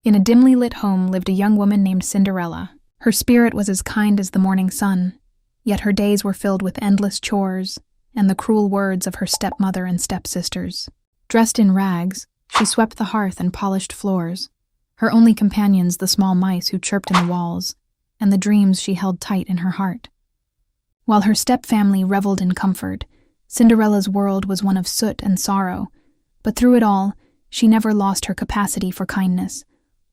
In a dimly lit home lived a young woman named Cinderella. Her spirit was as kind as the morning sun, yet her days were filled with endless chores and the cruel words of her stepmother and stepsisters. Dressed in rags, she swept the hearth and polished floors, her only companions the small mice who chirped in the walls, and the dreams she held tight in her heart. While her stepfamily reveled in comfort, Cinderella's world was one of soot and sorrow, but through it all, she never lost her capacity for kindness,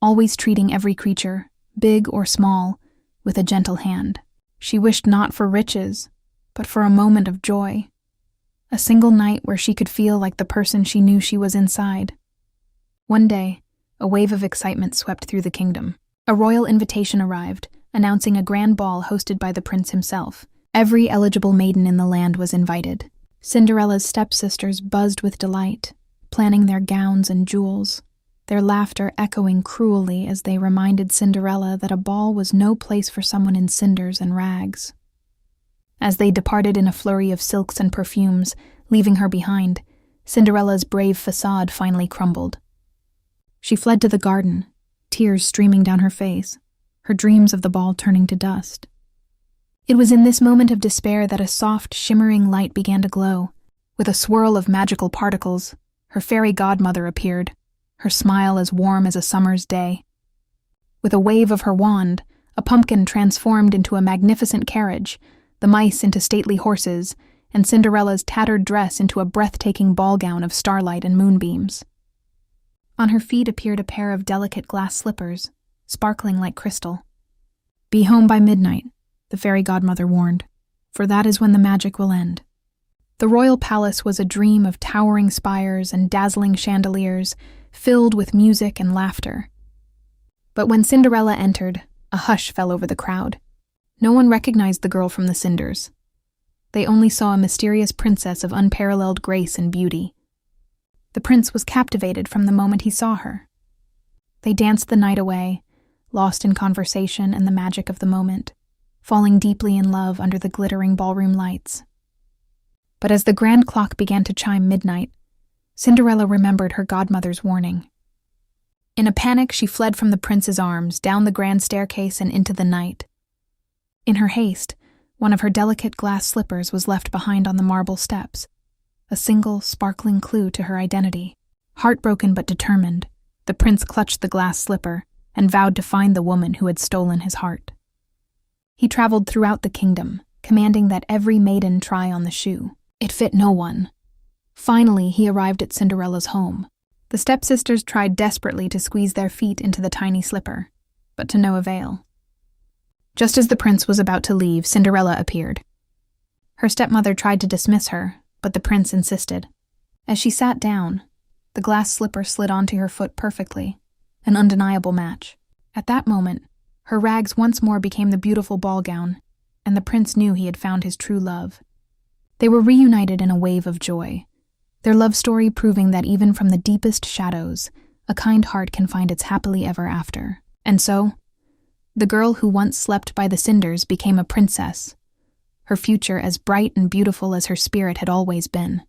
always treating every creature, big or small, with a gentle hand. She wished not for riches, but for a moment of joy, a single night where she could feel like the person she knew she was inside. One day, a wave of excitement swept through the kingdom. A royal invitation arrived, announcing a grand ball hosted by the prince himself. Every eligible maiden in the land was invited. Cinderella's stepsisters buzzed with delight, planning their gowns and jewels, their laughter echoing cruelly as they reminded Cinderella that a ball was no place for someone in cinders and rags. As they departed in a flurry of silks and perfumes, leaving her behind, Cinderella's brave facade finally crumbled. She fled to the garden, tears streaming down her face, her dreams of the ball turning to dust. It was in this moment of despair that a soft, shimmering light began to glow. With a swirl of magical particles, her fairy godmother appeared, her smile as warm as a summer's day. With a wave of her wand, a pumpkin transformed into a magnificent carriage, the mice into stately horses, and Cinderella's tattered dress into a breathtaking ball gown of starlight and moonbeams. On her feet appeared a pair of delicate glass slippers, sparkling like crystal. "Be home by midnight," the fairy godmother warned, "for that is when the magic will end." The royal palace was a dream of towering spires and dazzling chandeliers, filled with music and laughter. But when Cinderella entered, a hush fell over the crowd. No one recognized the girl from the cinders. They only saw a mysterious princess of unparalleled grace and beauty. The prince was captivated from the moment he saw her. They danced the night away, lost in conversation and the magic of the moment, falling deeply in love under the glittering ballroom lights. But as the grand clock began to chime midnight, Cinderella remembered her godmother's warning. In a panic, she fled from the prince's arms, down the grand staircase and into the night. In her haste, one of her delicate glass slippers was left behind on the marble steps, a single, sparkling clue to her identity. Heartbroken but determined, the prince clutched the glass slipper and vowed to find the woman who had stolen his heart. He traveled throughout the kingdom, commanding that every maiden try on the shoe. It fit no one. Finally, he arrived at Cinderella's home. The stepsisters tried desperately to squeeze their feet into the tiny slipper, but to no avail. Just as the prince was about to leave, Cinderella appeared. Her stepmother tried to dismiss her, but the prince insisted. As she sat down, the glass slipper slid onto her foot perfectly, an undeniable match. At that moment, her rags once more became the beautiful ball gown, and the prince knew he had found his true love. They were reunited in a wave of joy, their love story proving that even from the deepest shadows, a kind heart can find its happily ever after. And so, the girl who once slept by the cinders became a princess, her future as bright and beautiful as her spirit had always been.